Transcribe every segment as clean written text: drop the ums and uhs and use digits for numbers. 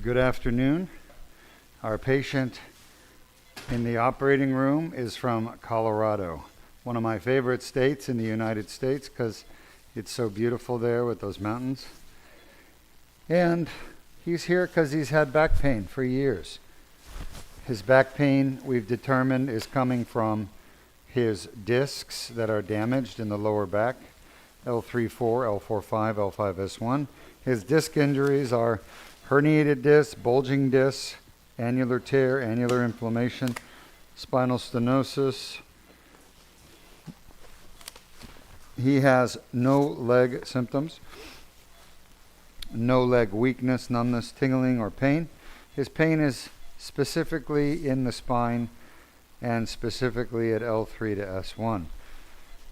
Good afternoon. Our patient in the operating room is from Colorado, one of my favorite states in the United States because it's so beautiful there with those mountains. And he's here because he's had back pain for years. His back pain, we've determined, is coming from his discs that are damaged in the lower back, L3-4, L4-5, L5-S1. His disc injuries are herniated disc, bulging disc, annular tear, annular inflammation, spinal stenosis. He has no leg symptoms, no leg weakness, numbness, tingling, or pain. His pain is specifically in the spine and specifically at L3 to S1.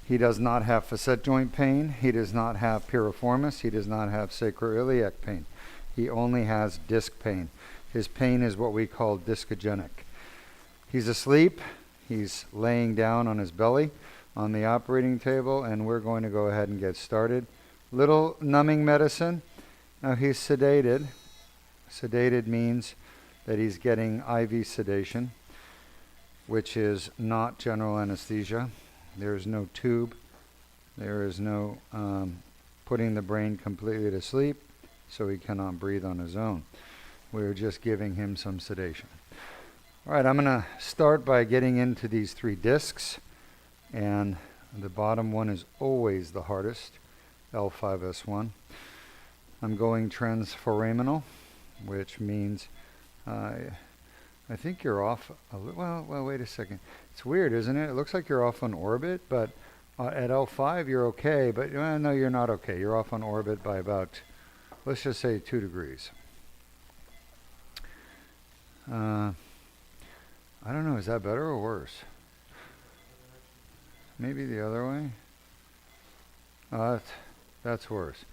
He does not have facet joint pain. He does not have piriformis. He does not have sacroiliac pain. He only has disc pain. His pain is what we call discogenic. He's asleep. He's laying down on his belly on the operating table, and we're going to go ahead and get started. Little numbing medicine. Now he's sedated. Sedated means that he's getting IV sedation, which is not general anesthesia. There is no tube. There is no putting the brain completely to sleep, so he cannot breathe on his own. We're just giving him some sedation. All right, I'm going to start by getting into these three discs, and the bottom one is always the hardest, L5-S1. I'm going transforaminal, which means I think you're off well, wait a second. It's weird, isn't it? It looks like you're off on orbit, but at L5 you're okay, but no, you're not okay. You're off on orbit by about, let's just say 2 degrees. I don't know, is that better or worse? Maybe the other way? That's worse.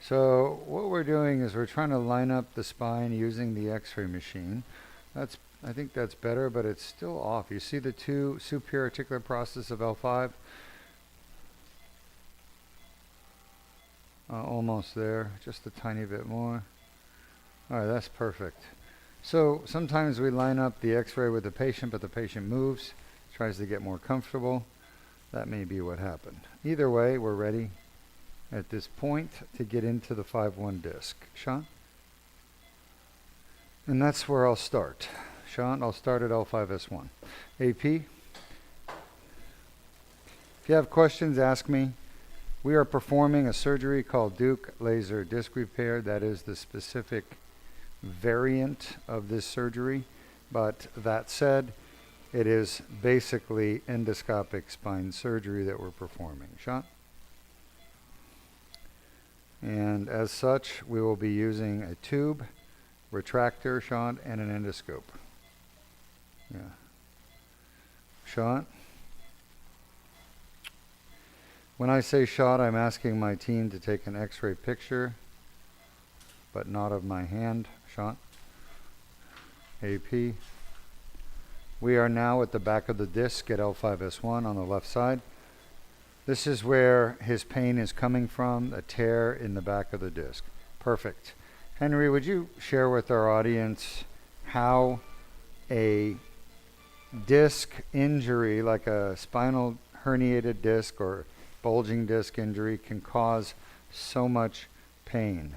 So what we're doing is we're trying to line up the spine using the X-ray machine. I think that's better, but it's still off. You see the two superior articular process of L5? Almost there, just a tiny bit more. All right, that's perfect. So sometimes we line up the X-ray with the patient, but the patient moves, tries to get more comfortable. That may be what happened. Either way, we're ready at this point to get into the 5-1 disc. Sean? And that's where I'll start. Sean, I'll start at L5-S1. AP? If you have questions, ask me. We are performing a surgery called Deuk laser disc repair. That is the specific variant of this surgery. But that said, it is basically endoscopic spine surgery that we're performing. Sean? And as such, we will be using a tube, retractor, Sean, and an endoscope. Yeah. Sean? When I say shot, I'm asking my team to take an X-ray picture, but not of my hand. Sean? AP? We are now at the back of the disc at L5-S1 on the left side. This is where his pain is coming from, a tear in the back of the disc. Perfect. Henry, would you share with our audience how a disc injury, like a spinal herniated disc or bulging disc injury, can cause so much pain?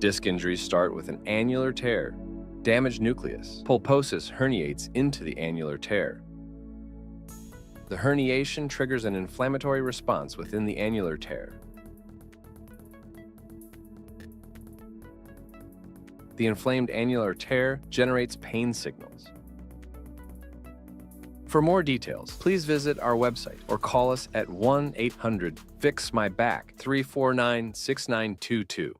Disc injuries start with an annular tear, damaged nucleus. Pulposis herniates into the annular tear. The herniation triggers an inflammatory response within the annular tear. The inflamed annular tear generates pain signals. For more details, please visit our website or call us at 1-800-FIX-MY-BACK 349-6922.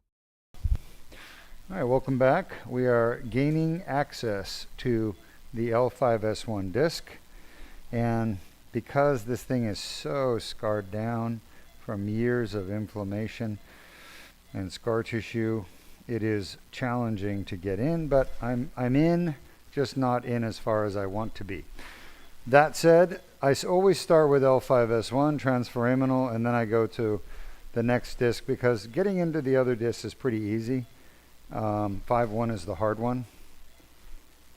All right, welcome back. We are gaining access to the L5-S1 disc, and because this thing is so scarred down from years of inflammation and scar tissue, it is challenging to get in, but I'm in just not in as far as I want to be. That said, I always start with L5S1, transforaminal, and then I go to the next disc because getting into the other discs is pretty easy. 5-1 is the hard one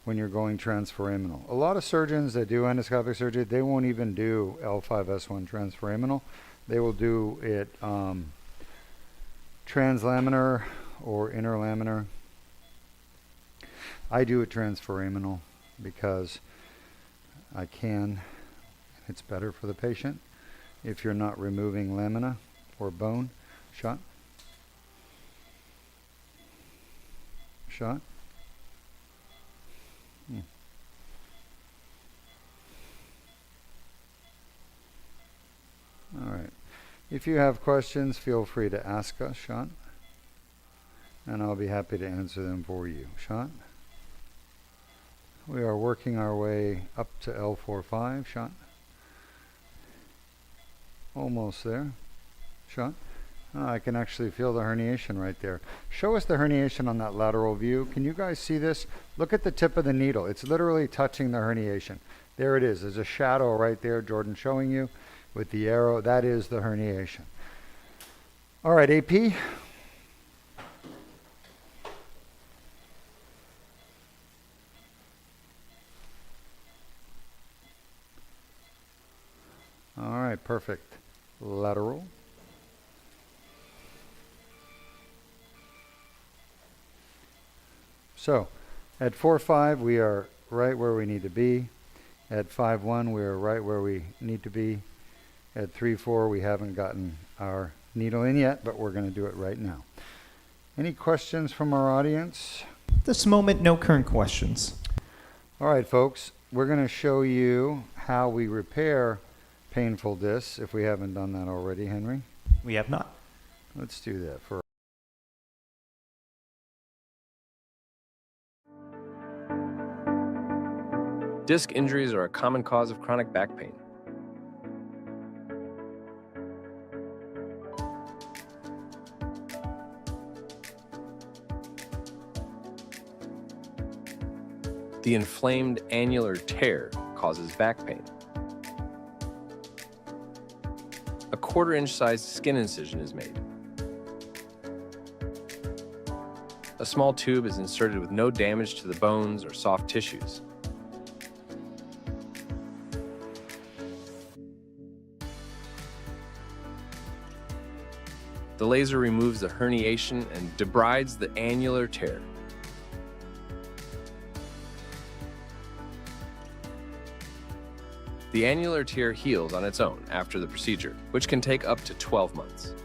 when you're going transforaminal. A lot of surgeons that do endoscopic surgery, they won't even do L5S1 transforaminal. They will do it translaminar or interlaminar. I do it transforaminal because I can. It's better for the patient if you're not removing lamina or bone. Shot. Shot. All right. If you have questions, feel free to ask us, Sean, and I'll be happy to answer them for you. Sean? We are working our way up to L45, Sean. Almost there. Sean? Oh, I can actually feel the herniation right there. Show us the herniation on that lateral view. Can you guys see this? Look at the tip of the needle. It's literally touching the herniation. There it is. There's a shadow right there, Jordan showing you with the arrow. That is the herniation. All right, AP. All right, perfect. Lateral. So, at 4-5, we are right where we need to be. At 5-1, we are right where we need to be. At 3-4, we haven't gotten our needle in yet, but we're going to do it right now. Any questions from our audience? At this moment, no current questions. All right, folks, we're going to show you how we repair painful discs, if we haven't done that already, Henry. We have not. Let's do that for Disc injuries are a common cause of chronic back pain. The inflamed annular tear causes back pain. A 1/4-inch sized skin incision is made. A small tube is inserted with no damage to the bones or soft tissues. The laser removes the herniation and debrides the annular tear. The annular tear heals on its own after the procedure, which can take up to 12 months.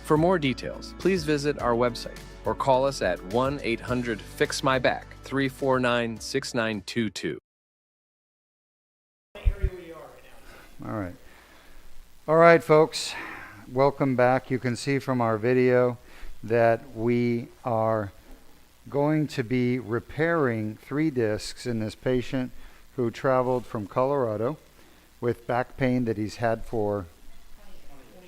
For more details, please visit our website or call us at 1-800-FIX-MY-BACK 349-6922. All right, folks, welcome back. You can see from our video that we are going to be repairing 3 discs in this patient who traveled from Colorado with back pain that he's had for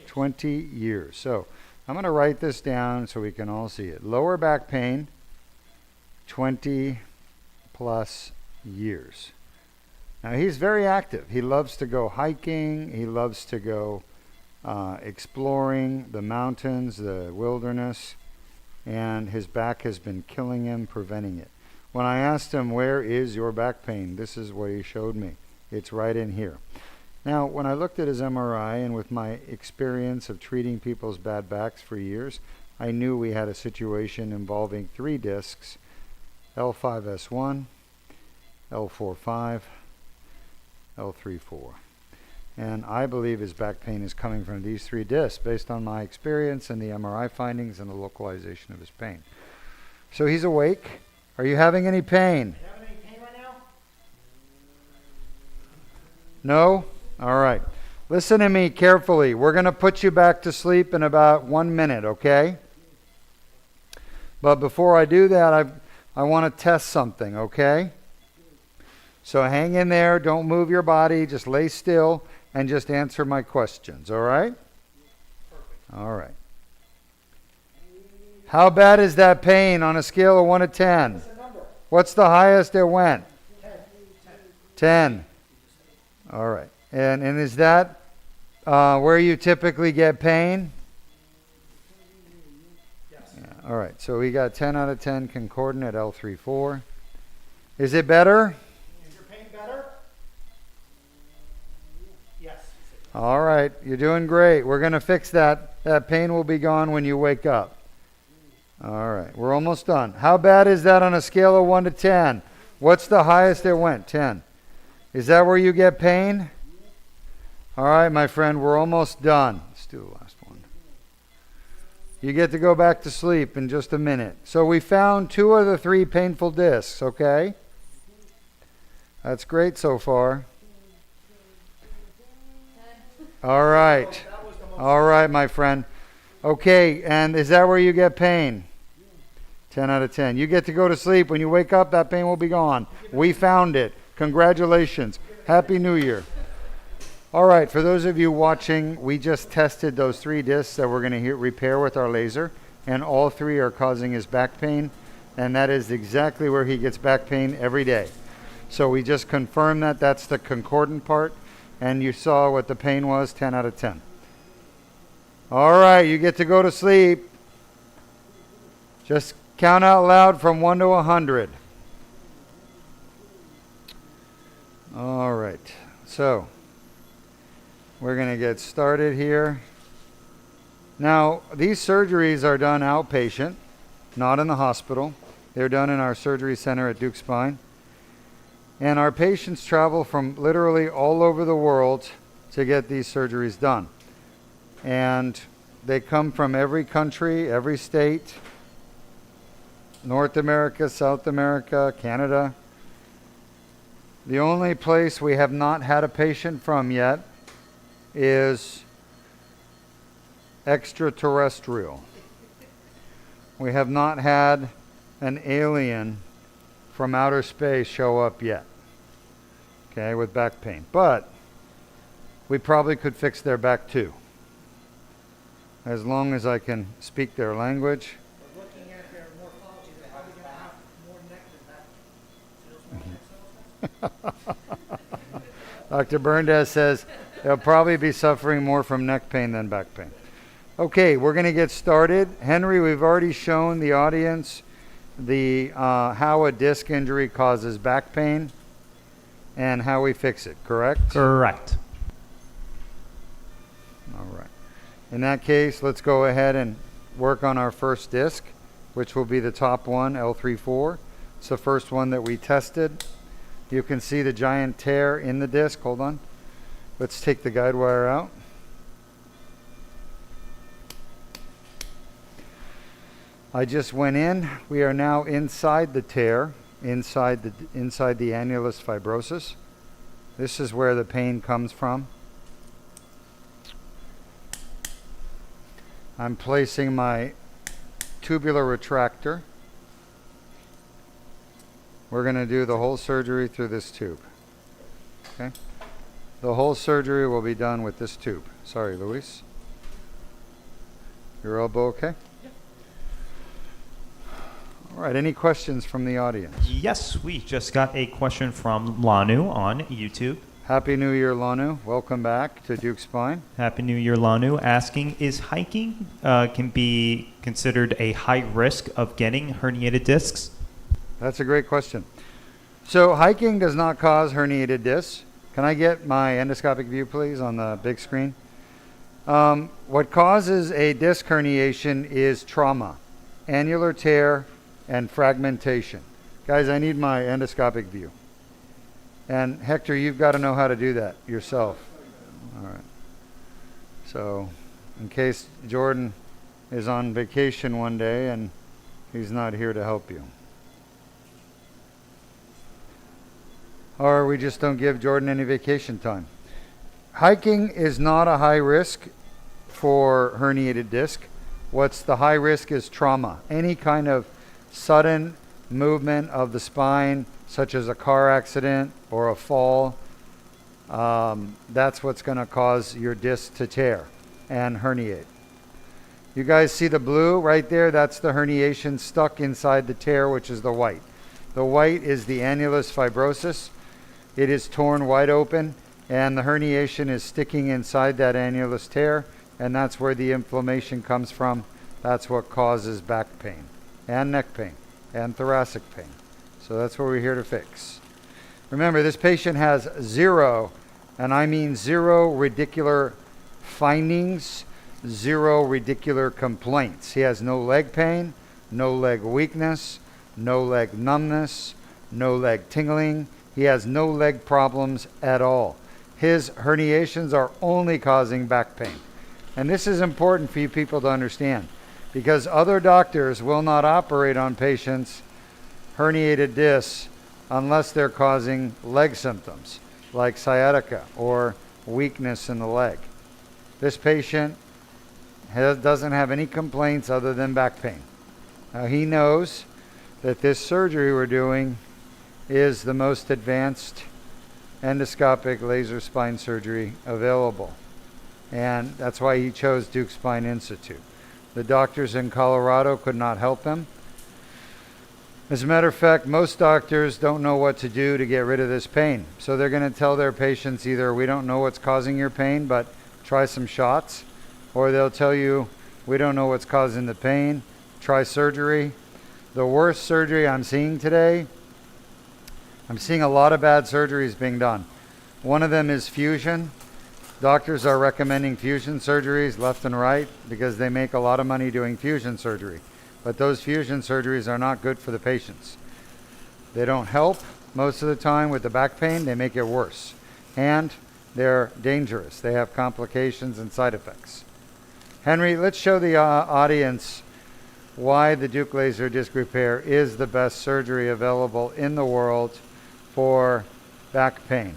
20 years. So I'm going to write this down so we can all see it. Lower back pain, 20 plus years. Now he's very active. He loves to go hiking. He loves to go exploring the mountains, the wilderness, and his back has been killing him, preventing it. When I asked him, where is your back pain? This is what he showed me. It's right in here. Now, when I looked at his MRI and with my experience of treating people's bad backs for years, I knew we had a situation involving 3 discs, L5S1, L45, L34. And I believe his back pain is coming from these 3 discs based on my experience and the MRI findings and the localization of his pain. So he's awake. Are you having any pain? Are you having any pain right now? No? All right. Listen to me carefully. We're going to put you back to sleep in about 1 minute, okay? But before I do that, I want to test something, okay? So hang in there. Don't move your body. Just lay still and just answer my questions, all right? Perfect. All right. How bad is that pain on a scale of 1 to 10? What's the highest it went? 10. All right. And is that where you typically get pain? Yes. Yeah. All right. So we got 10 out of 10 concordant at L3-4. Is it better? Is your pain better? Yes. All right. You're doing great. We're going to fix that. That pain will be gone when you wake up. All right. We're almost done. How bad is that on a scale of 1 to 10? What's the highest it went? 10. Is that where you get pain? All right, my friend, we're almost done. Let's do the last one. You get to go back to sleep in just a minute. So we found 2 of the 3 painful discs, okay? That's great so far. All right. All right, my friend. Okay, and is that where you get pain? 10 out of 10. You get to go to sleep. When you wake up, that pain will be gone. We found it. Congratulations. Happy New Year. All right, for those of you watching, we just tested those 3 discs that we're going to repair with our laser, and all 3 are causing his back pain, and that is exactly where he gets back pain every day. So we just confirmed that that's the concordant part, and you saw what the pain was, 10 out of 10. All right, you get to go to sleep. Just count out loud from 1 to 100. All right, so we're going to get started here. Now, these surgeries are done outpatient, not in the hospital. They're done in our surgery center at Deuk Spine. And our patients travel from literally all over the world to get these surgeries done. And they come from every country, every state, North America, South America, Canada. The only place we have not had a patient from yet is extraterrestrial. We have not had an alien from outer space show up yet, okay, with back pain. But we probably could fix their back too, as long as I can speak their language. We're looking at their morphology. They're probably going to have more neck than that. Dr. Berndes says they'll probably be suffering more from neck pain than back pain. Okay, we're going to get started. Henry, we've already shown the audience the how a disc injury causes back pain and how we fix it, correct? Correct. All right. In that case, let's go ahead and work on our first disc, which will be the top one, L3-4. It's the first one that we tested. You can see the giant tear in the disc. Hold on. Let's take the guide wire out. I just went in. We are now inside the tear, inside the annulus fibrosus. This is where the pain comes from. I'm placing my tubular retractor. We're going to do the whole surgery through this tube. Okay? The whole surgery will be done with this tube. Sorry, Luis. Your elbow okay? Yep. All right, any questions from the audience? Yes, we just got a question from Lanu on YouTube. Happy New Year, Lanu. Welcome back to Deuk Spine. Happy New Year, Lanu. Asking, is hiking can be considered a high risk of getting herniated discs? That's a great question. So hiking does not cause herniated discs. Can I get my endoscopic view, please, on the big screen? What causes a disc herniation is trauma, annular tear, and fragmentation. Guys, I need my endoscopic view. And Hector, you've got to know how to do that yourself. All right. So in case Jordan is on vacation one day and he's not here to help you. Or we just don't give Jordan any vacation time. Hiking is not a high risk for herniated disc. What's the high risk is trauma. Any kind of sudden movement of the spine, such as a car accident or a fall, that's what's going to cause your disc to tear and herniate. You guys see the blue right there? That's the herniation stuck inside the tear, which is the white. The white is the annulus fibrosus. It is torn wide open, and the herniation is sticking inside that annulus tear, and that's where the inflammation comes from. That's what causes back pain and neck pain and thoracic pain. So that's what we're here to fix. Remember, this patient has zero, and I mean zero, radicular findings, zero radicular complaints. He has no leg pain, no leg weakness, no leg numbness, no leg tingling. He has no leg problems at all. His herniations are only causing back pain. And this is important for you people to understand, because other doctors will not operate on patients' herniated discs unless they're causing leg symptoms like sciatica or weakness in the leg. This patient doesn't have any complaints other than back pain. Now, he knows that this surgery we're doing is the most advanced endoscopic laser spine surgery available. And that's why he chose Deuk Spine Institute. The doctors in Colorado could not help him. As a matter of fact, most doctors don't know what to do to get rid of this pain. So they're going to tell their patients either, we don't know what's causing your pain, but try some shots. Or they'll tell you, we don't know what's causing the pain, try surgery. The worst surgery I'm seeing today, I'm seeing a lot of bad surgeries being done. One of them is fusion. Doctors are recommending fusion surgeries left and right because they make a lot of money doing fusion surgery. But those fusion surgeries are not good for the patients. They don't help most of the time with the back pain, they make it worse. And they're dangerous. They have complications and side effects. Henry, let's show the audience why the Deuk laser disc repair is the best surgery available in the world for back pain.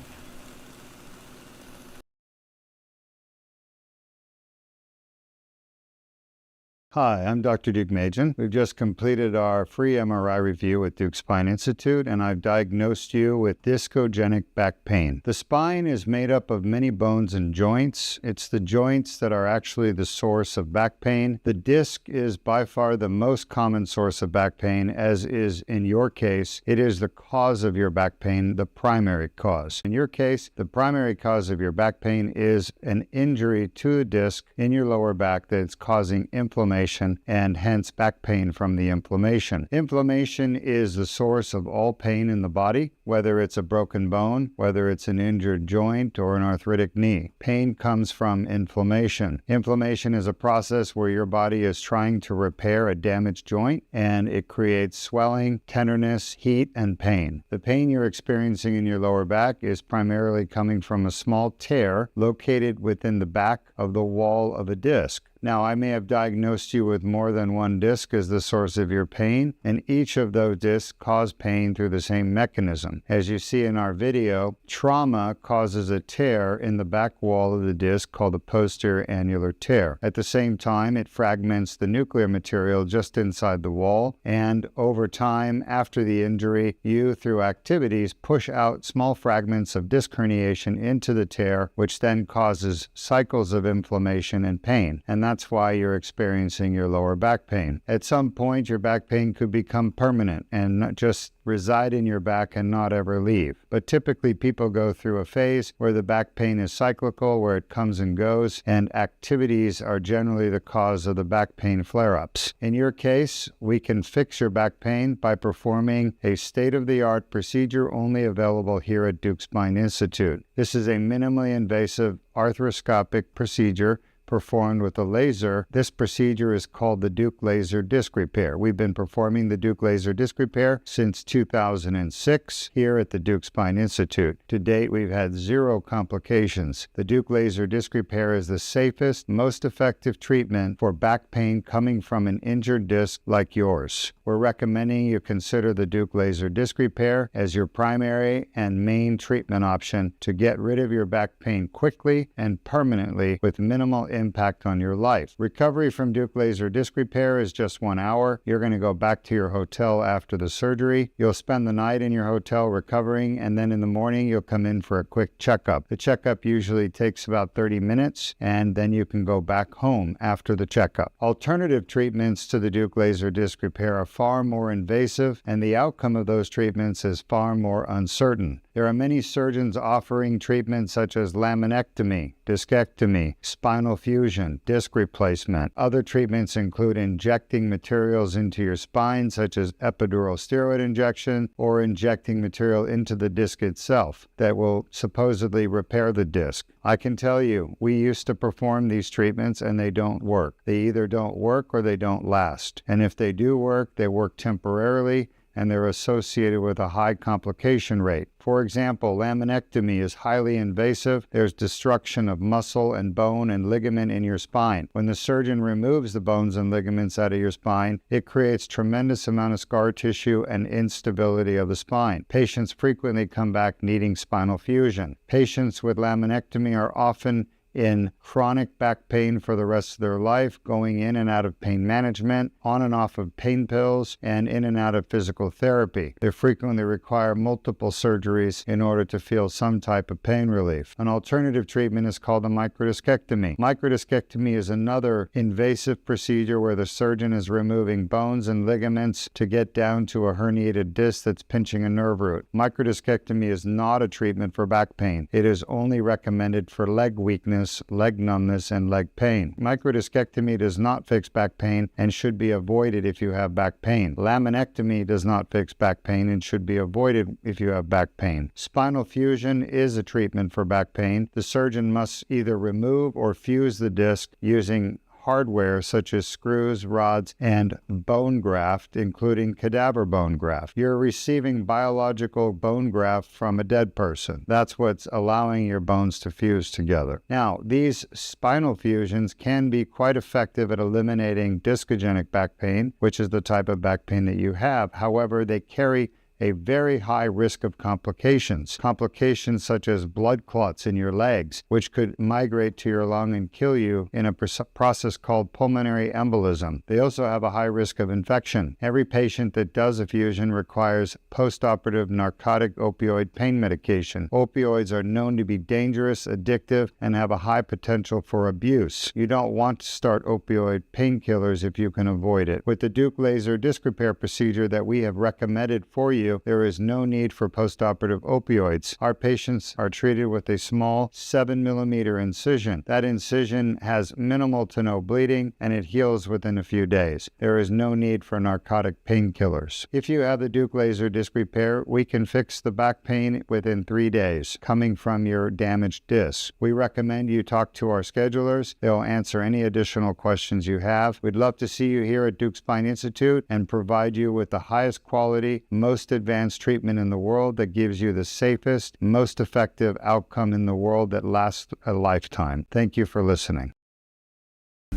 Hi, I'm Dr. Deuk Majan. We've just completed our free MRI review at Deuk Spine Institute, and I've diagnosed you with discogenic back pain. The spine is made up of many bones and joints. It's the joints that are actually the source of back pain. The disc is by far the most common source of back pain, as is in your case. It is the cause of your back pain, the primary cause. In your case, the primary cause of your back pain is an injury to a disc in your lower back that is causing inflammation and hence back pain from the inflammation. Inflammation is the source of all pain in the body, whether it's a broken bone, whether it's an injured joint or an arthritic knee. Pain comes from inflammation. Inflammation is a process where your body is trying to repair a damaged joint, and it creates swelling, tenderness, heat, and pain. The pain you're experiencing in your lower back is primarily coming from a small tear located within the back of the wall of a disc. Now, I may have diagnosed you with more than one disc as the source of your pain, and each of those discs cause pain through the same mechanism. As you see in our video, trauma causes a tear in the back wall of the disc called a posterior annular tear. At the same time, it fragments the nuclear material just inside the wall, and over time, after the injury, you, through activities, push out small fragments of disc herniation into the tear, which then causes cycles of inflammation and pain. And that's why you're experiencing your lower back pain. At some point, your back pain could become permanent and not just reside in your back and not ever leave. But typically, people go through a phase where the back pain is cyclical, where it comes and goes, and activities are generally the cause of the back pain flare-ups. In your case, we can fix your back pain by performing a state-of-the-art procedure only available here at Deuk Spine Institute. This is a minimally invasive arthroscopic procedure performed with a laser. This procedure is called the Deuk laser disc repair. We've been performing the Deuk laser disc repair since 2006 here at the Deuk Spine Institute. To date, we've had 0 complications. The Deuk laser disc repair is the safest, most effective treatment for back pain coming from an injured disc like yours. We're recommending you consider the Deuk laser disc repair as your primary and main treatment option to get rid of your back pain quickly and permanently with minimal impact on your life. Recovery from Deuk laser disc repair is just 1 hour. You're going to go back to your hotel after the surgery. You'll spend the night in your hotel recovering, and then in the morning you'll come in for a quick checkup. The checkup usually takes about 30 minutes, and then you can go back home after the checkup. Alternative treatments to the Deuk laser disc repair are far more invasive, and the outcome of those treatments is far more uncertain. There are many surgeons offering treatments such as laminectomy, discectomy, spinal fusion, disc replacement. Other treatments include injecting materials into your spine, such as epidural steroid injection, or injecting material into the disc itself that will supposedly repair the disc. I can tell you, we used to perform these treatments and they don't work. They either don't work or they don't last. And if they do work, they work temporarily, and they're associated with a high complication rate. For example, laminectomy is highly invasive. There's destruction of muscle and bone and ligament in your spine. When the surgeon removes the bones and ligaments out of your spine, it creates tremendous amount of scar tissue and instability of the spine. Patients frequently come back needing spinal fusion. Patients with laminectomy are often in chronic back pain for the rest of their life, going in and out of pain management, on and off of pain pills, and in and out of physical therapy. They frequently require multiple surgeries in order to feel some type of pain relief. An alternative treatment is called a microdiscectomy. Microdiscectomy is another invasive procedure where the surgeon is removing bones and ligaments to get down to a herniated disc that's pinching a nerve root. Microdiscectomy is not a treatment for back pain. It is only recommended for leg weakness, leg numbness, and leg pain. Microdiscectomy does not fix back pain and should be avoided if you have back pain. Laminectomy does not fix back pain and should be avoided if you have back pain. Spinal fusion is a treatment for back pain. The surgeon must either remove or fuse the disc using hardware such as screws, rods, and bone graft, including cadaver bone graft. You're receiving biological bone graft from a dead person. That's what's allowing your bones to fuse together. Now, these spinal fusions can be quite effective at eliminating discogenic back pain, which is the type of back pain that you have. However, they carry a very high risk of complications. Complications such as blood clots in your legs, which could migrate to your lung and kill you in a process called pulmonary embolism. They also have a high risk of infection. Every patient that does a fusion requires post-operative narcotic opioid pain medication. Opioids are known to be dangerous, addictive, and have a high potential for abuse. You don't want to start opioid painkillers if you can avoid it. With the Deuk laser disc repair procedure that we have recommended for you, there is no need for post-operative opioids. Our patients are treated with a small 7mm incision. That incision has minimal to no bleeding, and it heals within a few days. There is no need for narcotic painkillers. If you have the Deuk laser disc repair, we can fix the back pain within 3 days coming from your damaged disc. We recommend you talk to our schedulers. They'll answer any additional questions you have. We'd love to see you here at Deuk Spine Institute and provide you with the highest quality, most advanced treatment in the world that gives you the safest, most effective outcome in the world that lasts a lifetime. Thank you for listening.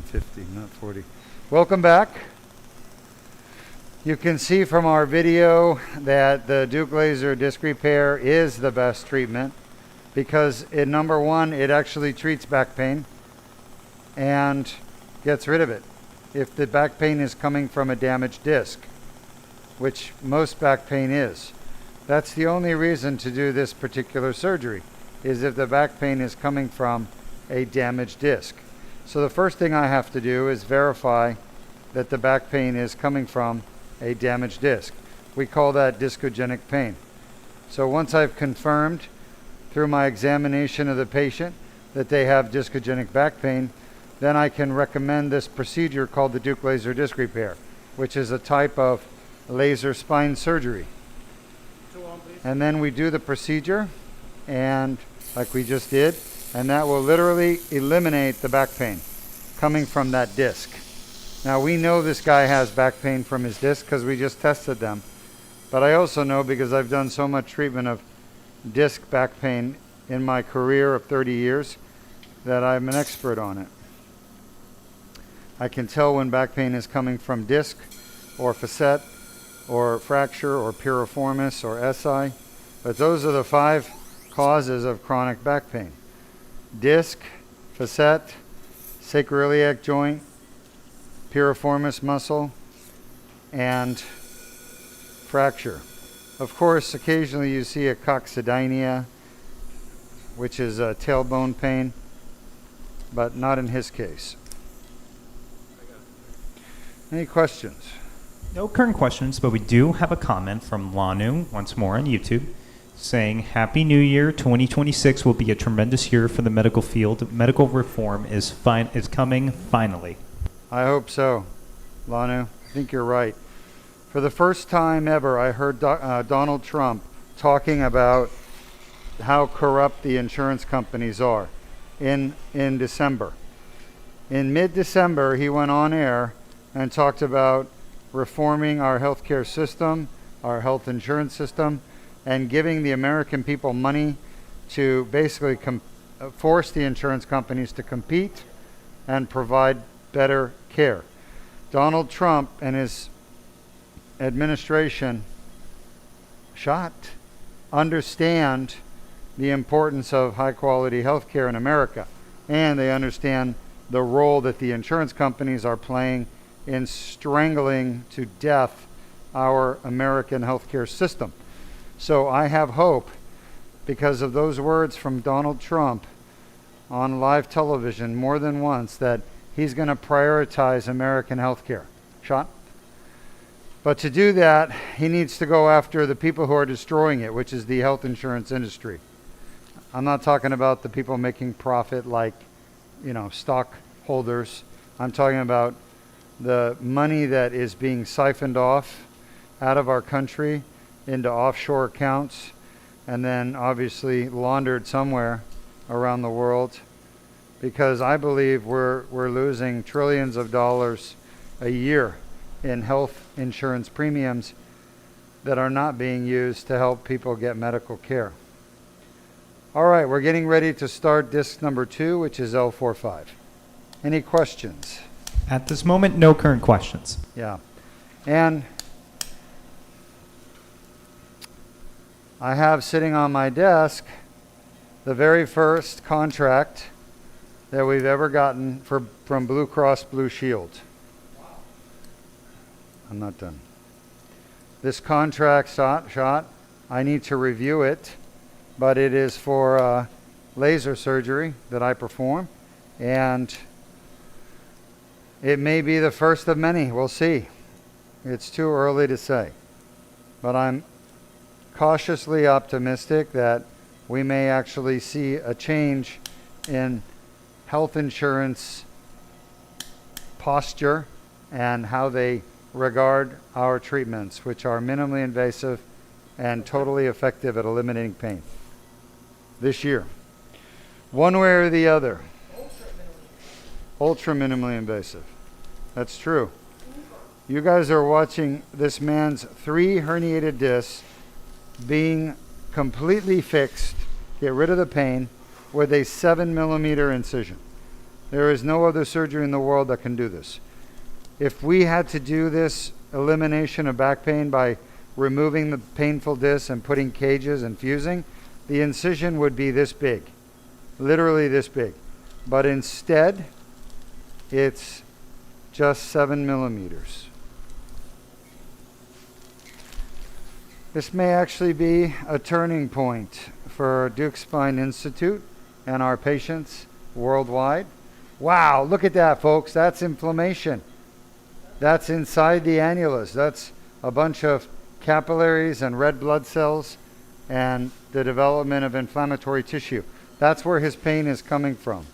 50, not 40. Welcome back. You can see from our video that the Deuk laser disc repair is the best treatment because number one, it actually treats back pain and gets rid of it if the back pain is coming from a damaged disc, which most back pain is. That's the only reason to do this particular surgery, is if the back pain is coming from a damaged disc. So the first thing I have to do is verify that the back pain is coming from a damaged disc. We call that discogenic pain. So once I've confirmed through my examination of the patient that they have discogenic back pain, then I can recommend this procedure called the Deuk laser disc repair, which is a type of laser spine surgery. And then we do the procedure, and like we just did, and that will literally eliminate the back pain coming from that disc. Now we know this guy has back pain from his disc because we just tested them, but I also know because I've done so much treatment of disc back pain in my career of 30 years that I'm an expert on it. I can tell when back pain is coming from disc or facet or fracture or piriformis or SI, but those are the 5 causes of chronic back pain: disc, facet, sacroiliac joint, piriformis muscle, and fracture. Of course, occasionally you see a coccydynia, which is a tailbone pain, but not in his case. Any questions? No current questions, but we do have a comment from Lanu, once more on YouTube, saying, Happy New Year, 2026 will be a tremendous year for the medical field. Medical reform is coming finally. I hope so, Lanu. I think you're right. For the first time ever, I heard Donald Trump talking about how corrupt the insurance companies are in December. In mid-December, he went on air and talked about reforming our healthcare system, our health insurance system, and giving the American people money to basically force the insurance companies to compete and provide better care. Donald Trump and his administration understand the importance of high quality health care in America, and they understand the role that the insurance companies are playing in strangling to death our American healthcare system. So I have hope, because of those words from Donald Trump on live television more than once, that he's going to prioritize American healthcare. Shot? But to do that, he needs to go after the people who are destroying it, which is the health insurance industry. I'm not talking about the people making profit like, stockholders. I'm talking about the money that is being siphoned off out of our country into offshore accounts and then obviously laundered somewhere around the world, because I believe we're losing trillions of dollars a year in health insurance premiums that are not being used to help people get medical care. All right, we're getting ready to start disc number 2, which is L45. Any questions? At this moment, no current questions. Yeah. And I have sitting on my desk the very first contract that we've ever gotten from Blue Cross Blue Shield. I'm not done. This contract shot, I need to review it, but it is for laser surgery that I perform, and it may be the first of many. We'll see. It's too early to say. But I'm cautiously optimistic that we may actually see a change in health insurance posture and how they regard our treatments, which are minimally invasive and totally effective at eliminating pain this year. One way or the other. Ultra minimally invasive. That's true. You guys are watching this man's 3 herniated discs being completely fixed, get rid of the pain, with a 7-millimeter incision. There is no other surgery in the world that can do this. If we had to do this elimination of back pain by removing the painful discs and putting cages and fusing, the incision would be this big, literally this big. But instead, it's just 7 millimeters. This may actually be a turning point for Deuk Spine Institute and our patients worldwide. Wow, look at that, folks. That's inflammation. That's inside the annulus. That's a bunch of capillaries and red blood cells and the development of inflammatory tissue. That's where his pain is coming from.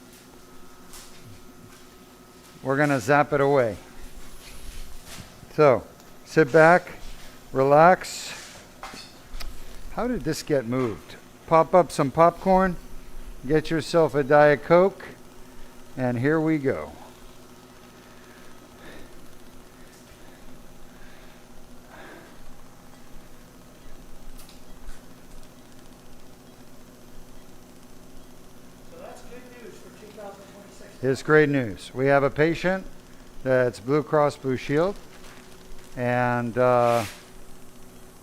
We're going to zap it away. So, sit back, relax. How did this get moved? Pop up some popcorn, get yourself a Diet Coke, and here we go. So that's good news for 2026. It's great news. We have a patient that's Blue Cross Blue Shield, and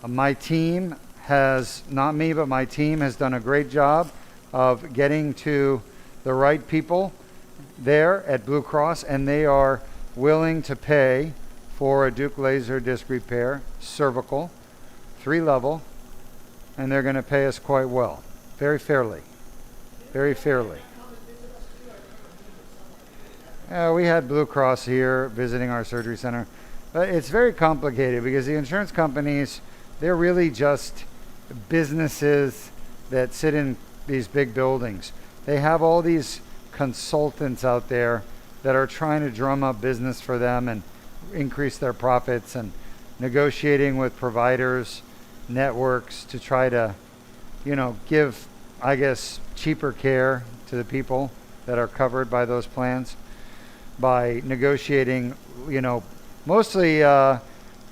my team has, not me, but my team has done a great job of getting to the right people there at Blue Cross, and they are willing to pay for a Deuk laser disc repair, cervical, 3-level, and they're going to pay us quite well, very fairly, very fairly. We had Blue Cross here visiting our surgery center, but it's very complicated because the insurance companies, they're really just businesses that sit in these big buildings. They have all these consultants out there that are trying to drum up business for them and increase their profits, and negotiating with providers, networks to try to, give, I guess, cheaper care to the people that are covered by those plans by negotiating, mostly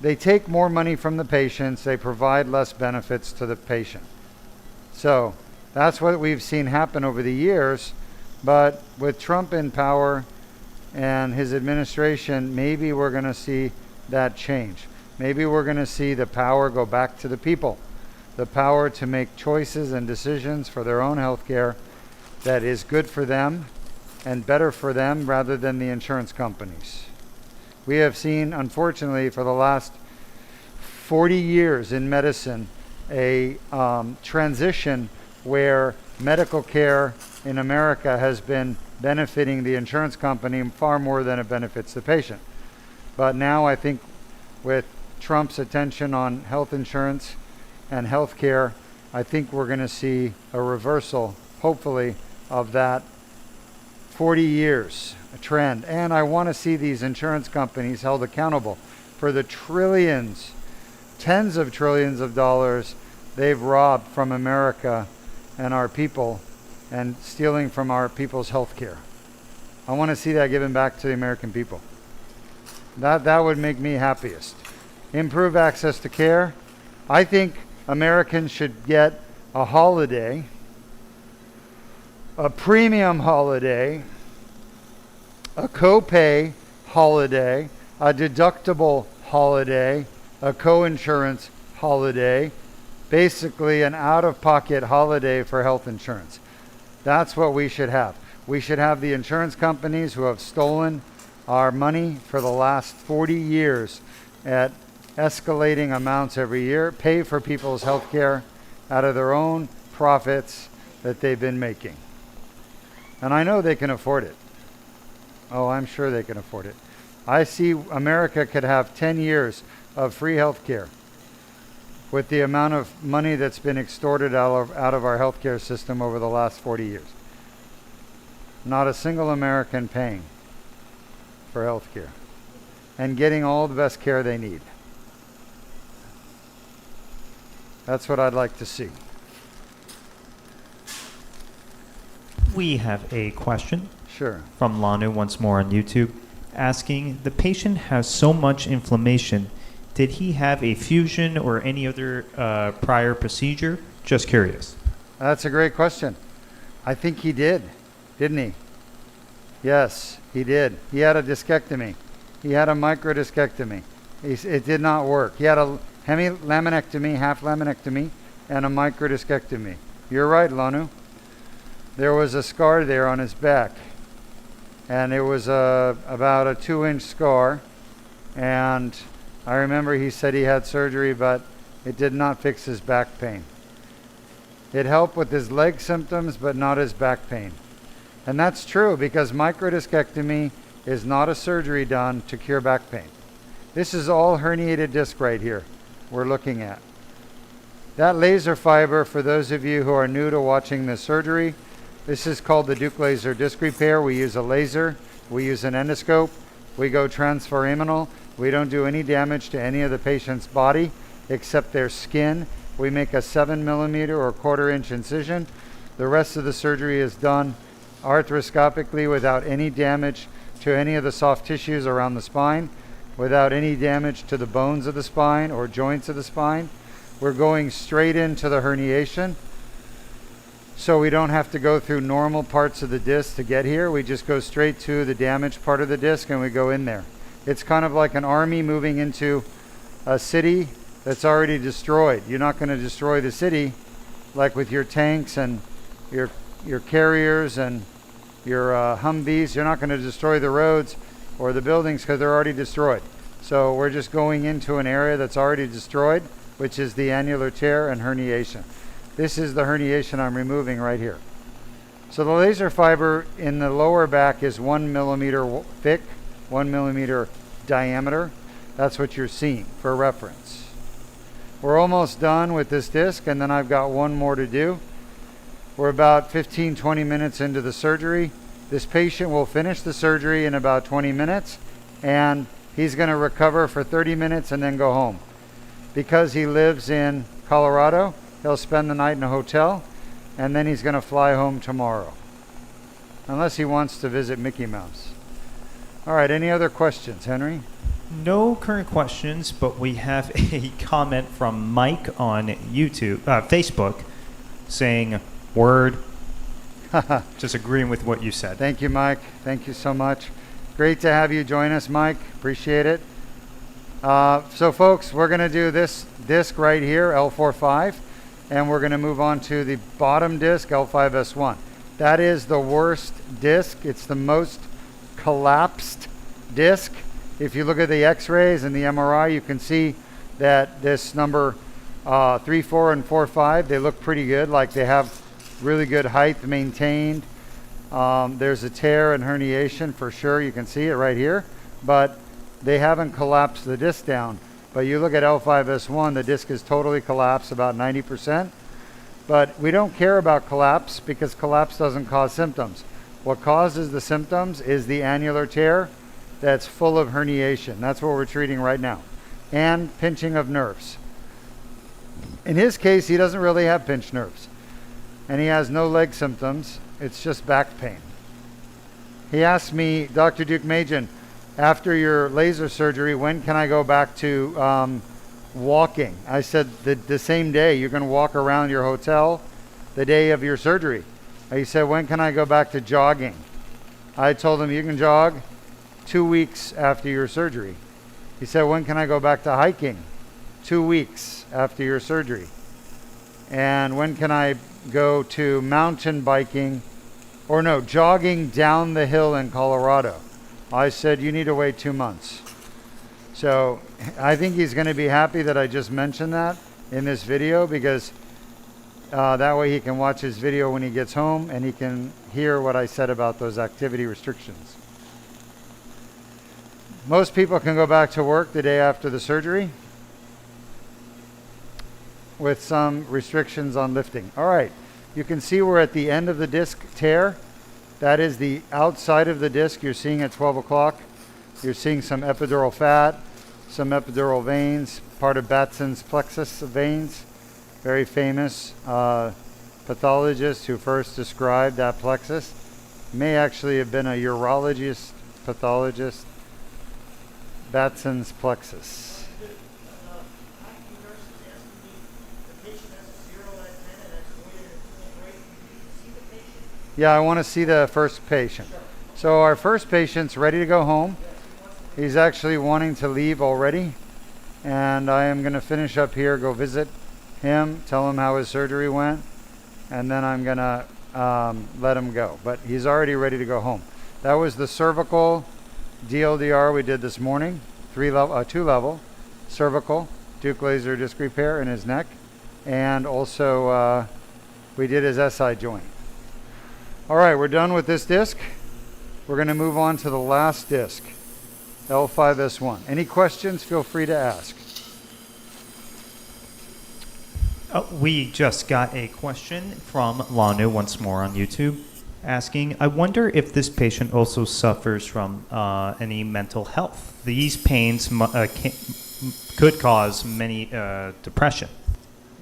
they take more money from the patients, they provide less benefits to the patient. So that's what we've seen happen over the years. But with Trump in power and his administration, maybe we're going to see that change. Maybe we're going to see the power go back to the people, the power to make choices and decisions for their own health care that is good for them and better for them rather than the insurance companies. We have seen, unfortunately, for the last 40 years in medicine, a transition where medical care in America has been benefiting the insurance company far more than it benefits the patient. But now I think with Trump's attention on health insurance and health care, I think we're going to see a reversal, hopefully, of that 40 years trend. And I want to see these insurance companies held accountable for the trillions, tens of trillions of dollars they've robbed from America and our people, and stealing from our people's health care. I want to see that given back to the American people. That would make me happiest. Improve access to care. I think Americans should get a holiday, a premium holiday, a copay holiday, a deductible holiday, a co-insurance holiday, basically an out-of-pocket holiday for health insurance. That's what we should have. We should have the insurance companies who have stolen our money for the last 40 years at escalating amounts every year, pay for people's health care out of their own profits that they've been making. And I know they can afford it. Oh, I'm sure they can afford it. I see America could have 10 years of free health care with the amount of money that's been extorted out of our healthcare system over the last 40 years. Not a single American paying for healthcare and getting all the best care they need. That's what I'd like to see. We have a question Sure. from Lanu once more on YouTube, asking, the patient has so much inflammation. Did he have a fusion or any other prior procedure? Just curious. That's a great question. I think he did, didn't he? Yes, he did. He had a discectomy. He had a microdiscectomy. It did not work. He had a hemilaminectomy, half laminectomy, and a microdiscectomy. You're right, Lanu. There was a scar there on his back, and it was about a 2-inch scar, and I remember he said he had surgery, but it did not fix his back pain. It helped with his leg symptoms, but not his back pain. And that's true, because microdiscectomy is not a surgery done to cure back pain. This is all herniated disc right here we're looking at. That laser fiber, for those of you who are new to watching this surgery, this is called the Deuk laser disc repair. We use a laser, we use an endoscope, we go transforaminal. We don't do any damage to any of the patient's body except their skin. We make a 7mm or 1/4 inch incision. The rest of the surgery is done arthroscopically without any damage to any of the soft tissues around the spine, without any damage to the bones of the spine or joints of the spine. We're going straight into the herniation, so we don't have to go through normal parts of the disc to get here. We just go straight to the damaged part of the disc and we go in there. It's kind of like an army moving into a city that's already destroyed. You're not going to destroy the city like with your tanks and your carriers and Humvees. You're not going to destroy the roads or the buildings because they're already destroyed. So we're just going into an area that's already destroyed, which is the annular tear and herniation. This is the herniation I'm removing right here. So the laser fiber in the lower back is 1 millimeter thick, 1 millimeter diameter. That's what you're seeing for reference. We're almost done with this disc, and then I've got one more to do. We're about 15-20 minutes into the surgery. This patient will finish the surgery in about 20 minutes, and he's going to recover for 30 minutes and then go home. Because he lives in Colorado, he'll spend the night in a hotel, and then he's going to fly home tomorrow. Unless he wants to visit Mickey Mouse. All right, any other questions, Henry? No current questions, but we have a comment from Mike on YouTube, Facebook, saying, word. Just agreeing with what you said. Thank you, Mike. Thank you so much. Great to have you join us, Mike. Appreciate it. So, folks, we're going to do this disc right here, L45, and we're going to move on to the bottom disc, L5S1. That is the worst disc. It's the most collapsed disc. If you look at the x-rays and the MRI, you can see that this number 3, 4, and 4, 5, they look pretty good, like they have really good height maintained. There's a tear and herniation for sure. You can see it right here, but they haven't collapsed the disc down. But you look at L5S1, the disc is totally collapsed, about 90%. But we don't care about collapse because collapse doesn't cause symptoms. What causes the symptoms is the annular tear that's full of herniation. That's what we're treating right now. And pinching of nerves. In his case, he doesn't really have pinched nerves. And he has no leg symptoms. It's just back pain. He asked me, Dr. Deuk, after your laser surgery, when can I go back to walking? I said the same day. You can walk around your hotel the day of your surgery. He said, when can I go back to jogging? I told him you can jog 2 weeks after your surgery. He said, when can I go back to hiking? 2 weeks after your surgery. And when can I go to mountain biking, or no, jogging down the hill in Colorado? I said, you need to wait 2 months. So I think he's going to be happy that I just mentioned that in this video, because that way he can watch his video when he gets home and he can hear what I said about those activity restrictions. Most people can go back to work the day after the surgery with some restrictions on lifting. All right, you can see we're at the end of the disc tear. That is the outside of the disc you're seeing at 12 o'clock. You're seeing some epidural fat, some epidural veins, part of Batson's plexus veins. Very famous pathologist who first described that plexus. May actually have been a urologist, pathologist. Batson's plexus. Yeah, I want to see the first patient. So our first patient's ready to go home. He's actually wanting to leave already. And I am going to finish up here, go visit him, tell him how his surgery went, and then I'm going to let him go. But he's already ready to go home. That was the cervical DLDR we did this morning, 2-level cervical Deuk laser disc repair in his neck, and also we did his SI joint. All right, we're done with this disc. We're going to move on to the last disc, L5S1. Any questions? Feel free to ask. We just got a question from Lanu once more on YouTube asking, I wonder if this patient also suffers from any mental health. These pains could cause many depression.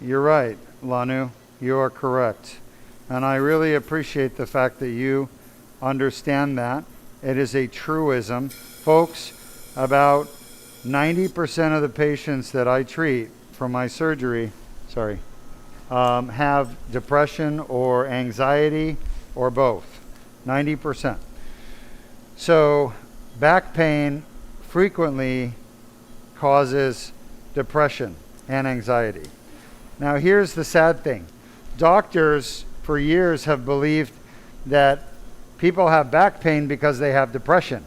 You're right, Lanu. You are correct. And I really appreciate the fact that you understand that. It is a truism. Folks, about 90% of the patients that I treat for my surgery, have depression or anxiety or both. 90%. So back pain frequently causes depression and anxiety. Now here's the sad thing. Doctors for years have believed that people have back pain because they have depression.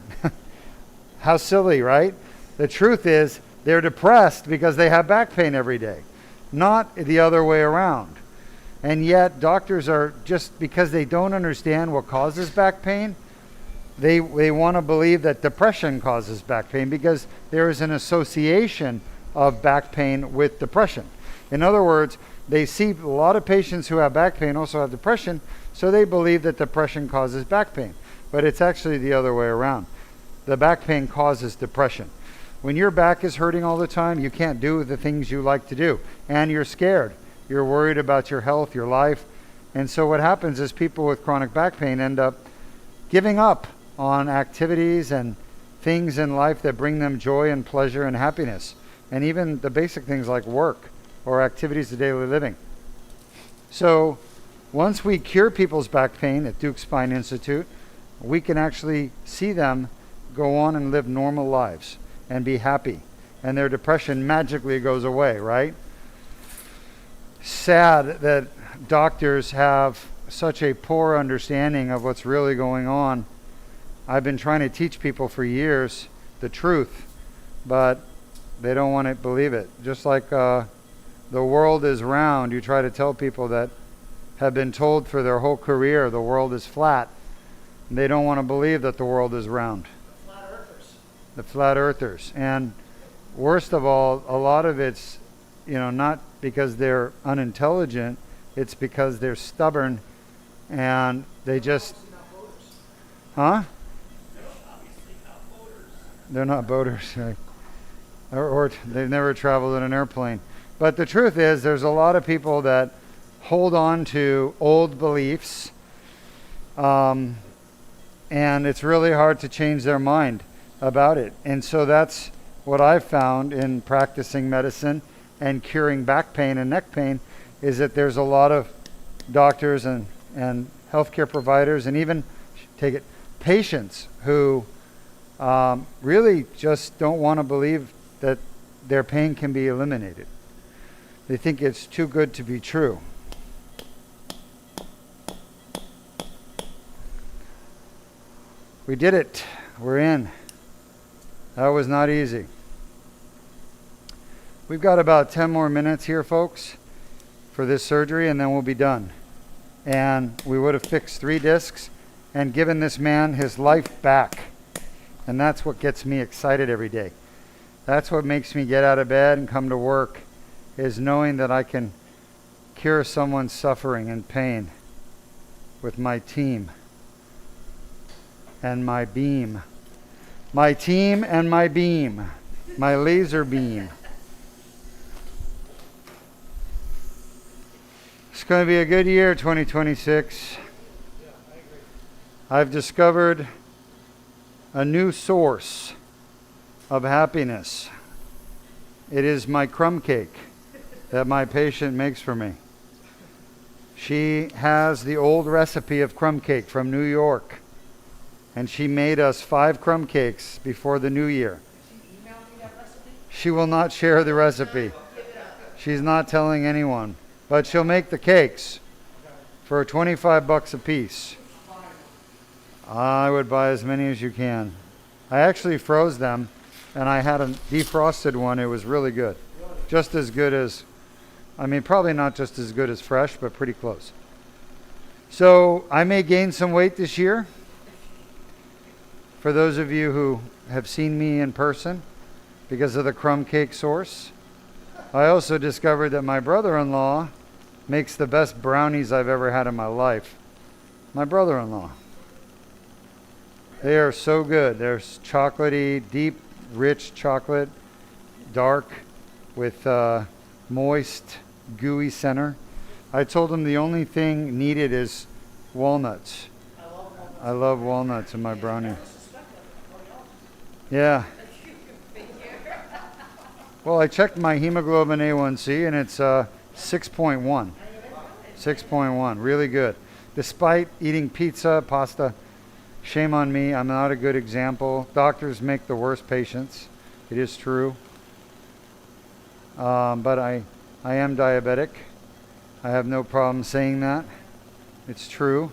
How silly, right? The truth is they're depressed because they have back pain every day, not the other way around. And yet doctors are, just because they don't understand what causes back pain, they want to believe that depression causes back pain because there is an association of back pain with depression. In other words, they see a lot of patients who have back pain also have depression, so they believe that depression causes back pain. But it's actually the other way around. The back pain causes depression. When your back is hurting all the time, you can't do the things you like to do, and you're scared. You're worried about your health, your life. And so what happens is people with chronic back pain end up giving up on activities and things in life that bring them joy and pleasure and happiness, and even the basic things like work or activities of daily living. So once we cure people's back pain at Deuk Spine Institute, we can actually see them go on and live normal lives and be happy, and their depression magically goes away, right? Sad that doctors have such a poor understanding of what's really going on. I've been trying to teach people for years the truth, but they don't want to believe it. Just like the world is round, you try to tell people that have been told for their whole career the world is flat, and they don't want to believe that the world is round. The flat earthers. And worst of all, a lot of it's, not because they're unintelligent, it's because they're stubborn and they just, huh? They're not boaters. Or they've never traveled in an airplane. But the truth is, there's a lot of people that hold on to old beliefs, and it's really hard to change their mind about it. And so that's what I've found in practicing medicine and curing back pain and neck pain, is that there's a lot of doctors and healthcare providers and even patients who really just don't want to believe that their pain can be eliminated. They think it's too good to be true. We did it. We're in. That was not easy. We've got about 10 more minutes here, folks, for this surgery, and then we'll be done. And we would have fixed 3 discs and given this man his life back. And that's what gets me excited every day. That's what makes me get out of bed and come to work, is knowing that I can cure someone's suffering and pain with my team and my beam. My team and my beam, my laser beam. It's going to be a good year, 2026. I've discovered a new source of happiness. It is my crumb cake that my patient makes for me. She has the old recipe of crumb cake from New York, and she made us 5 crumb cakes before the new year. She will not share the recipe. She's not telling anyone, but she'll make the cakes for $25 a piece. I would buy as many as you can. I actually froze them, and I had a defrosted one. It was really good. Just as good as, probably not just as good as fresh, but pretty close. So I may gain some weight this year. For those of you who have seen me in person because of the crumb cake source. I also discovered that my brother-in-law makes the best brownies I've ever had in my life. My brother-in-law. They are so good. They're chocolatey, deep, rich chocolate, dark, with moist, gooey center. I told him the only thing needed is walnuts. I love walnuts in my brownie. Yeah. Well, I checked my hemoglobin A1C, and it's 6.1. 6.1, really good. Despite eating pizza, pasta, shame on me, I'm not a good example. Doctors make the worst patients. It is true. But I am diabetic. I have no problem saying that. It's true.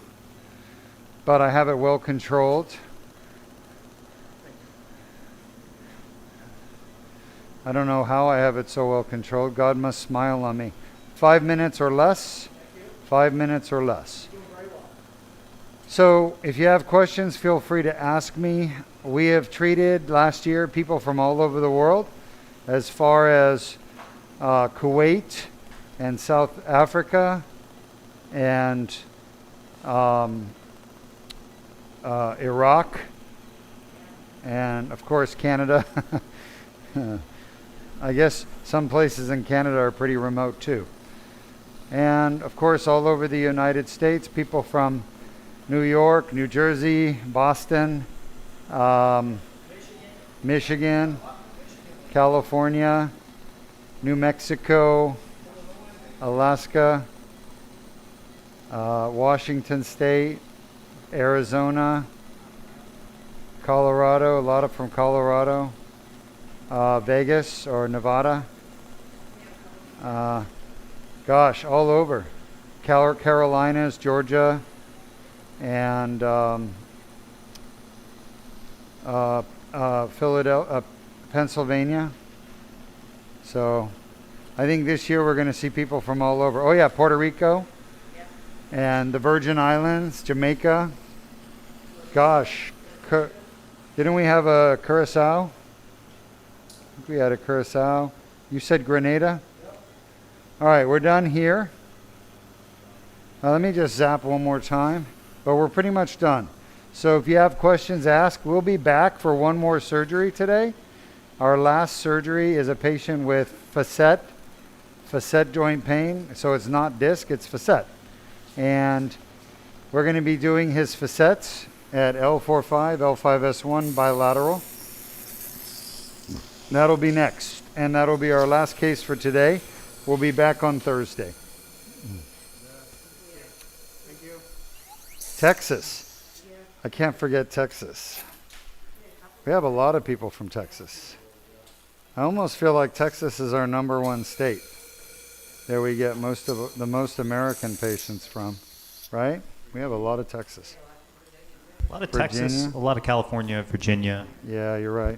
but I have it well controlled. I don't know how I have it so well controlled. God must smile on me. 5 minutes or less. 5 minutes or less. So if you have questions, feel free to ask me. We have treated last year people from all over the world, as far as Kuwait and South Africa and Iraq, and of course Canada. I guess some places in Canada are pretty remote too. And of course all over the United States, people from New York, New Jersey, Boston, Michigan, California, New Mexico, Alaska, Washington State, Arizona, Colorado, a lot of from Colorado, Vegas or Nevada. Gosh, all over. Carolinas, Georgia, and Philadelphia, Pennsylvania. So I think this year we're going to see people from all over. Oh yeah, Puerto Rico and the Virgin Islands, Jamaica. Gosh, didn't we have a Curacao? I think we had a Curacao. You said Grenada? All right, we're done here. Now let me just zap one more time, but we're pretty much done. So if you have questions, ask. We'll be back for one more surgery today. Our last surgery is a patient with facet joint pain. So it's not disc, it's facet. And we're going to be doing his facets at L45, L5S1 bilateral. That'll be next. And that'll be our last case for today. We'll be back on Thursday. Thank you. Texas. I can't forget Texas. We have a lot of people from Texas. I almost feel like Texas is our #1 state that we get most of the most American patients from, right? We have a lot of Texas. A lot of Virginia. Texas, a lot of California, Virginia. Yeah, you're right.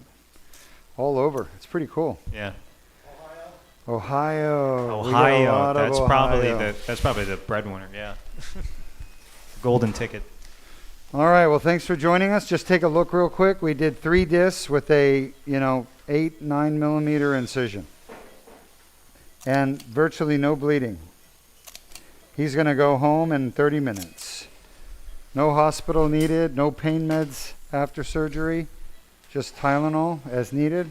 All over. It's pretty cool. Yeah. Ohio. We got a Ohio. lot of Ohio. That's probably the breadwinner. Yeah. Golden ticket. All right. Well, thanks for joining us. Just take a look real quick. We did 3 discs with a 8-9 millimeter incision, and virtually no bleeding. He's going to go home in 30 minutes. No hospital needed. No pain meds after surgery. Just Tylenol as needed.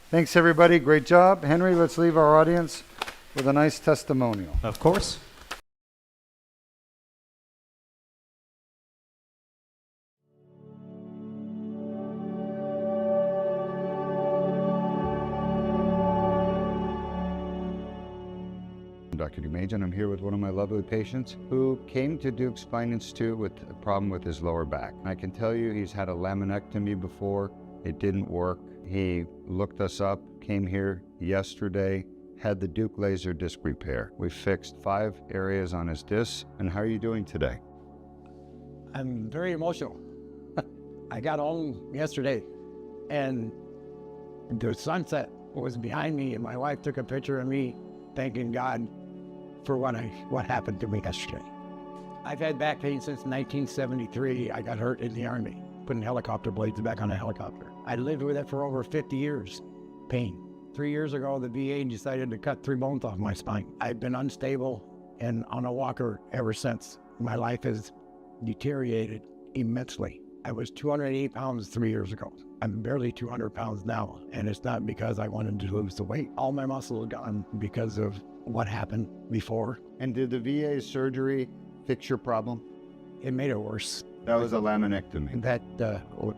Thanks, everybody. Great job. Henry, let's leave our audience with a nice testimonial. Of course. I'm Dr. Dumajan. I'm here with one of my lovely patients who came to Deuk Spine Institute with a problem with his lower back. I can tell you he's had a laminectomy before. It didn't work. He looked us up, came here yesterday, had the Deuk laser disc repair. We fixed 5 areas on his discs. And how are you doing today? I'm very emotional. I got home yesterday and the sunset was behind me, and my wife took a picture of me thanking God for what happened to me yesterday. I've had back pain since 1973. I got hurt in the Army, putting helicopter blades back on a helicopter. I lived with it for over 50 years, pain. 3 years ago, the VA decided to cut 3 bones off my spine. I've been unstable and on a walker ever since. My life has deteriorated immensely. I was 280 pounds 3 years ago. I'm barely 200 pounds now, and it's not because I wanted to lose the weight. All my muscle is gone because of what happened before. And did the VA surgery fix your problem? It made it worse. That was a laminectomy. That,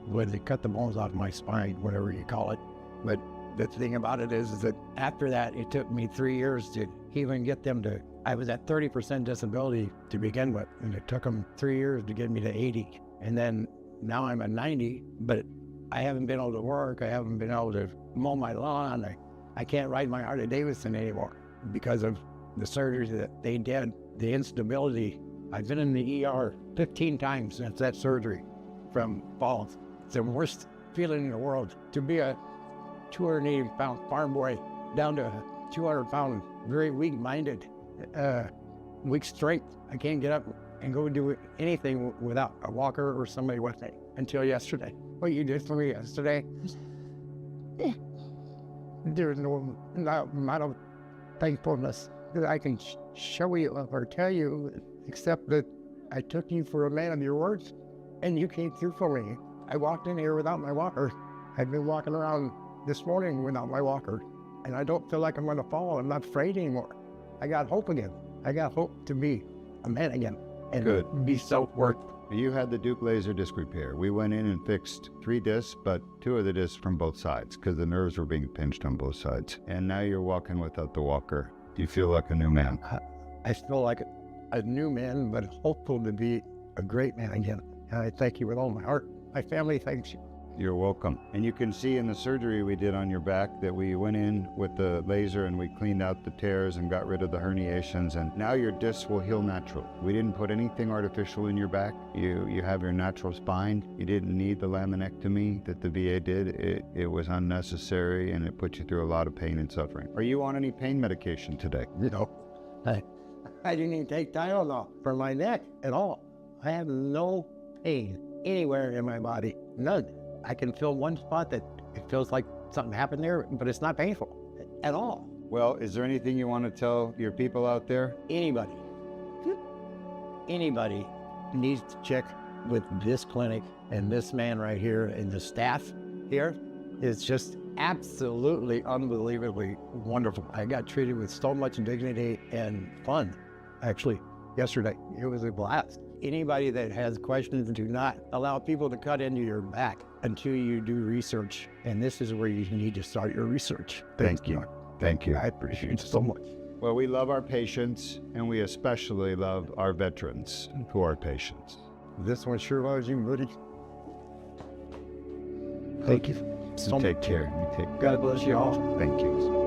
when they cut the bones off my spine, whatever you call it. But the thing about it is that after that, it took me 3 years to even get them to, I was at 30% disability to begin with, and it took them 3 years to get me to 80. And then now I'm at 90, but I haven't been able to work. I haven't been able to mow my lawn. I can't ride my Harley Davidson anymore because of the surgery that they did. The instability I've been in the ER 15 times since that surgery from falls. It's the worst feeling in the world to be a 280-pound farm boy down to a 200-pound, very weak-minded, weak strength. I can't get up and go do anything without a walker or somebody with me until yesterday. What you did for me yesterday, there's no amount of thankfulness that I can show you or tell you, except that I took you for a man of your words, and you came through for me. I walked in here without my walker. I've been walking around this morning without my walker, and I don't feel like I'm going to fall. I'm not afraid anymore. I got hope again. I got hope to be a man again and Good. be self-worth. You had the Deuk laser disc repair. We went in and fixed 3 discs, but 2 of the discs from both sides because the nerves were being pinched on both sides. And now you're walking without the walker. Do you feel like a new man? I feel like a new man, but hopeful to be a great man again. And I thank you with all my heart. My family thanks you. You're welcome. And you can see in the surgery we did on your back that we went in with the laser and we cleaned out the tears and got rid of the herniations, and now your discs will heal natural. We didn't put anything artificial in your back. You have your natural spine. You didn't need the laminectomy that the VA did. It was unnecessary, and it put you through a lot of pain and suffering. Are you on any pain medication today? You know, I didn't even take Tylenol for my neck at all. I have no pain anywhere in my body, none. I can feel one spot that it feels like something happened there, but it's not painful at all. Well, is there anything you want to tell your people out there? Anybody needs to check with this clinic and this man right here and the staff here. It's just absolutely unbelievably wonderful. I got treated with so much dignity and fun, actually, yesterday. It was a blast. Anybody that has questions, do not allow people to cut into your back until you do research. And this is where you need to start your research. Thank you. Thank you. I appreciate it so much. Well, we love our patients, and we especially love our veterans who are patients. This one sure loves you, buddy. Thank you so much. Take care. You take God bless you all. Thank you.